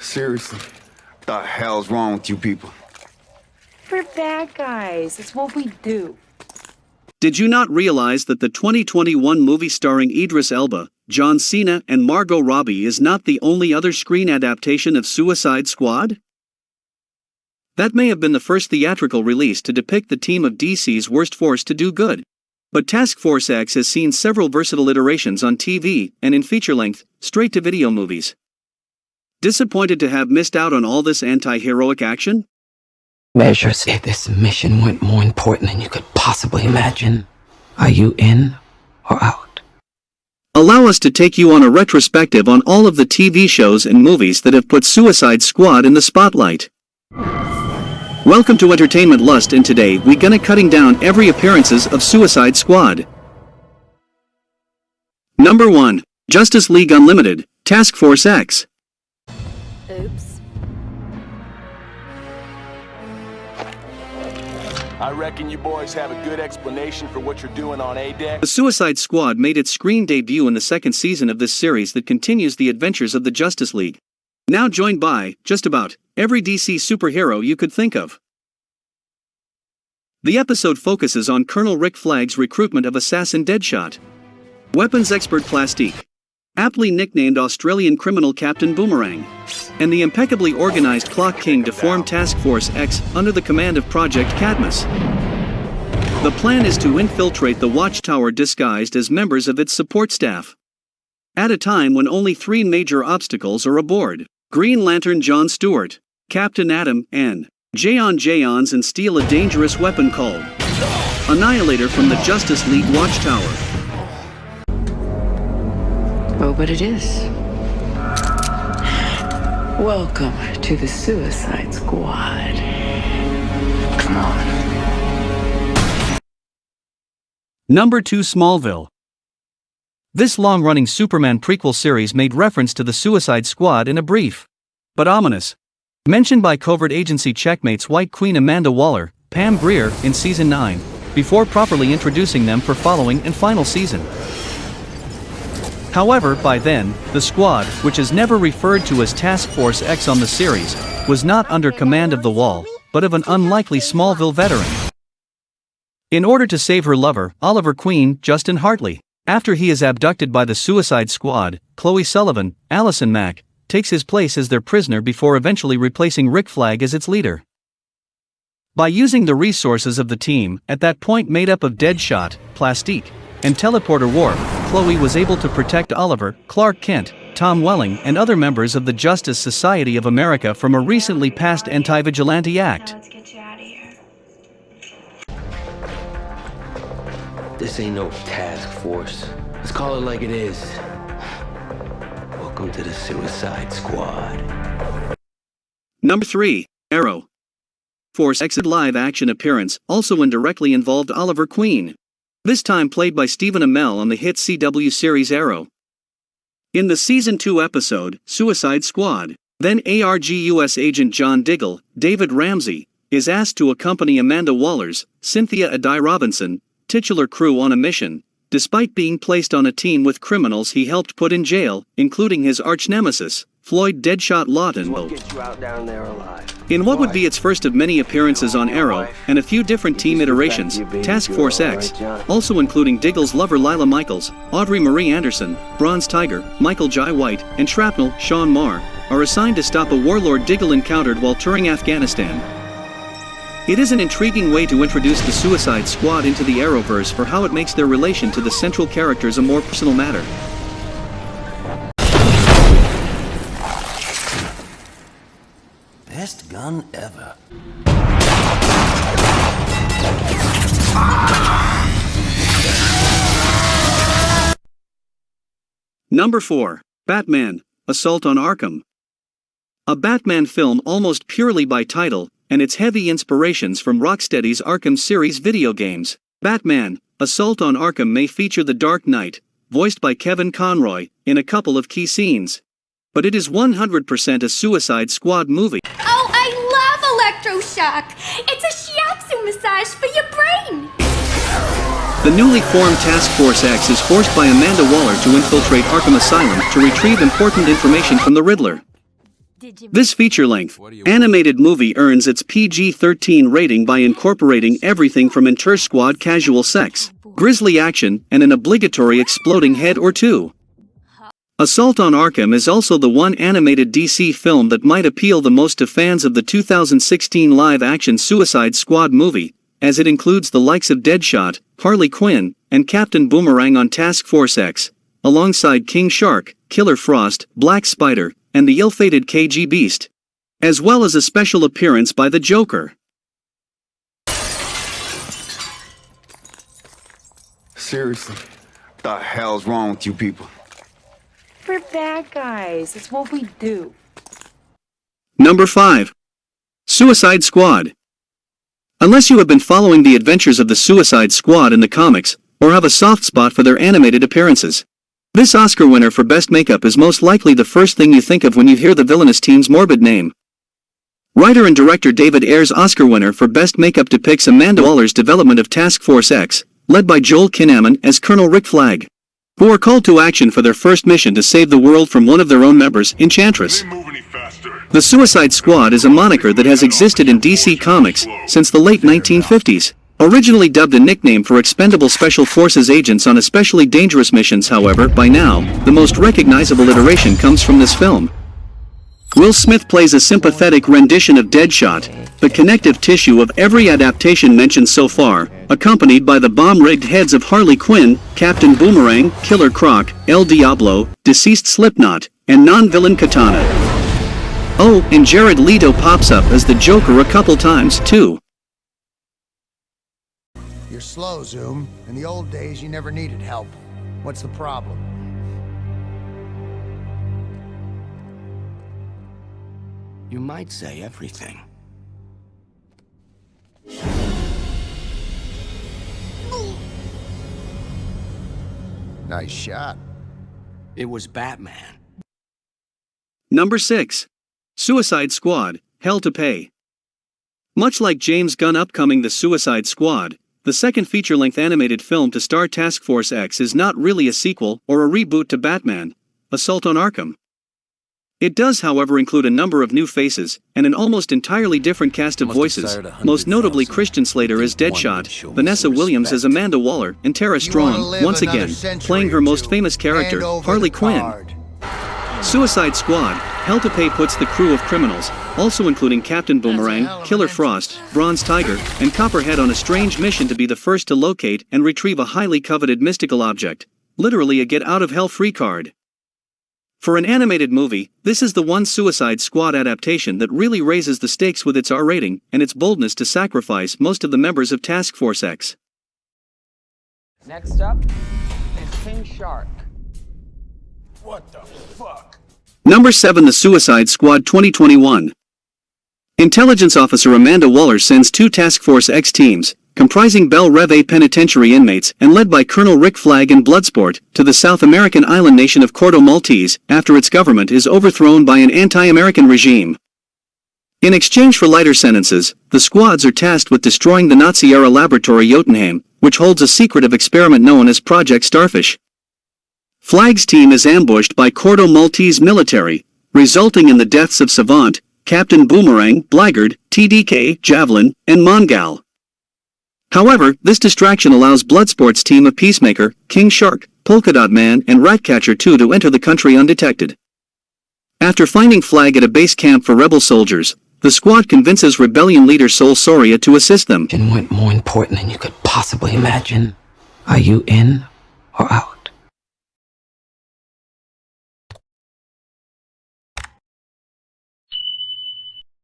Seriously, what the hell's wrong with you people? We're bad guys. It's what we do. Did you not realize that the 2021 movie starring Idris Elba, John Cena, and Margot Robbie is not the only other screen adaptation of Suicide Squad? That may have been the first theatrical release to depict the team of DC's worst force to do good. But Task Force X has seen several versatile iterations on TV and in feature-length, straight-to-video movies. Disappointed to have missed out on all this anti-heroic action? Measure say this mission went more important than you could possibly imagine. Are you in or out? Allow us to take you on a retrospective on all of the TV shows and movies that have put Suicide Squad in the spotlight. Welcome to Entertainment Lust, and today we gonna cutting down every appearances of Suicide Squad. Number 1. Justice League Unlimited, Task Force X. Oops. I reckon you boys have a good explanation for what you're doing on A-Deck. The Suicide Squad made its screen debut in the second season of this series that continues the adventures of the Justice League. Now joined by, just about, every DC superhero you could think of. The episode focuses on Colonel Rick Flag's recruitment of assassin Deadshot, weapons expert Plastique, aptly nicknamed Australian criminal Captain Boomerang, and the impeccably organized Clock King to form Task Force X under the command of Project Cadmus. The plan is to infiltrate the Watchtower disguised as members of its support staff. At a time when only 3 major obstacles are aboard: Green Lantern John Stewart, Captain Atom, and Jayons, and steal a dangerous weapon called Annihilator from the Justice League Watchtower. Oh, but it is. Welcome to the Suicide Squad. Come on. Number 2. Smallville. This long-running Superman prequel series made reference to the Suicide Squad in a brief, but ominous, mentioned by covert agency Checkmate's White Queen Amanda Waller, Pam Grier, in Season 9, before properly introducing them for following and final season. However, by then, the squad, which is never referred to as Task Force X on the series, was not under command of the Wall, but of an unlikely Smallville veteran. In order to save her lover, Oliver Queen, Justin Hartley, after he is abducted by the Suicide Squad, Chloe Sullivan, Allison Mack, takes his place as their prisoner before eventually replacing Rick Flag as its leader. By using the resources of the team, at that point made up of Deadshot, Plastique, and Teleporter Warp, Chloe was able to protect Oliver, Clark Kent, Tom Welling, and other members of the Justice Society of America from a recently passed anti-vigilante act. Now let's get you out of here. This ain't no task force. Let's call it like it is. Welcome to the Suicide Squad. Number 3. Arrow. Force X's live-action appearance also indirectly involved Oliver Queen, this time played by Stephen Amell on the hit CW series Arrow. In the Season 2 episode, Suicide Squad, then ARG-US agent John Diggle, David Ramsey, is asked to accompany Amanda Waller's, Cynthia Addai Robinson, titular crew on a mission, despite being placed on a team with criminals he helped put in jail, including his arch-nemesis, Floyd Deadshot Lawton. We'll get you out down there alive. In what would be its first of many appearances on Arrow, and a few different team iterations, Task Force X, also including Diggle's lover Lila Michaels, Audrey Marie Anderson, Bronze Tiger, Michael Jai White, and Shrapnel, Sean Marr, are assigned to stop a warlord Diggle encountered while touring Afghanistan. It is an intriguing way to introduce the Suicide Squad into the Arrowverse for how it makes their relation to the central characters a more personal matter. Best gun ever. Number 4. Batman, Assault on Arkham. A Batman film almost purely by title, and its heavy inspirations from Rocksteady's Arkham series video games. Batman, Assault on Arkham may feature the Dark Knight, voiced by Kevin Conroy, in a couple of key scenes. But it is 100% a Suicide Squad movie. Oh, I love electroshock! It's a shiatsu massage for your brain! The newly formed Task Force X is forced by Amanda Waller to infiltrate Arkham Asylum to retrieve important information from the Riddler. This feature-length, animated movie earns its PG-13 rating by incorporating everything from inter-squad casual sex, grisly action, and an obligatory exploding head or two. Assault on Arkham is also the one animated DC film that might appeal the most to fans of the 2016 live-action Suicide Squad movie, as it includes the likes of Deadshot, Harley Quinn, and Captain Boomerang on Task Force X, alongside King Shark, Killer Frost, Black Spider, and the ill-fated KG Beast, as well as a special appearance by the Joker. Seriously, what the hell's wrong with you people? We're bad guys. It's what we do. Number 5. Suicide Squad. Unless you have been following the adventures of the Suicide Squad in the comics, or have a soft spot for their animated appearances, this Oscar winner for Best Makeup is most likely the first thing you think of when you hear the villainous team's morbid name. Writer and director David Ayer's Oscar winner for Best Makeup depicts Amanda Waller's development of Task Force X, led by Joel Kinnaman as Colonel Rick Flag, who are called to action for their first mission to save the world from one of their own members, Enchantress. The Suicide Squad is a moniker that has existed in DC Comics since the late 1950s. Originally dubbed a nickname for expendable Special Forces agents on especially dangerous missions, however, by now, the most recognizable iteration comes from this film. Will Smith plays a sympathetic rendition of Deadshot, the connective tissue of every adaptation mentioned so far, accompanied by the bomb-rigged heads of Harley Quinn, Captain Boomerang, Killer Croc, El Diablo, deceased Slipknot, and non-villain Katana. Oh, and Jared Leto pops up as the Joker a couple times, too. You're slow, Zoom. In the old days, you never needed help. What's the problem? You might say everything. Nice shot. It was Batman. Number 6. Suicide Squad, Hell to Pay. Much like James Gunn's upcoming The Suicide Squad, the second feature-length animated film to star Task Force X is not really a sequel or a reboot to Batman, Assault on Arkham. It does, however, include a number of new faces, and an almost entirely different cast of voices, most notably Christian Slater as Deadshot, Vanessa Williams as Amanda Waller, and Tara Strong, once again, playing her most famous character, Harley Quinn. Suicide Squad, Hell to Pay puts the crew of criminals, also including Captain Boomerang, Killer Frost, Bronze Tiger, and Copperhead on a strange mission to be the first to locate and retrieve a highly coveted mystical object, literally a get-out-of-hell free card. For an animated movie, this is the one Suicide Squad adaptation that really raises the stakes with its R rating and its boldness to sacrifice most of the members of Task Force X. Next up is King Shark. What the fuck? Number 7. The Suicide Squad 2021. Intelligence Officer Amanda Waller sends 2 Task Force X teams, comprising Belle Reve penitentiary inmates and led by Colonel Rick Flag and Bloodsport, to the South American island nation of Corto Maltese after its government is overthrown by an anti-American regime. In exchange for lighter sentences, the squads are tasked with destroying the Nazi-era laboratory Jotunheim, which holds a secretive experiment known as Project Starfish. Flag's team is ambushed by Corto Maltese military, resulting in the deaths of Savant, Captain Boomerang, Blackguard, TDK, Javelin, and Mongal. However, this distraction allows Bloodsport's team of Peacemaker, King Shark, Polka Dot Man, and Ratcatcher 2 to enter the country undetected. After finding Flag at a base camp for rebel soldiers, the squad convinces rebellion leader Sol Soria to assist them. Went more important than you could possibly imagine. Are you in or out?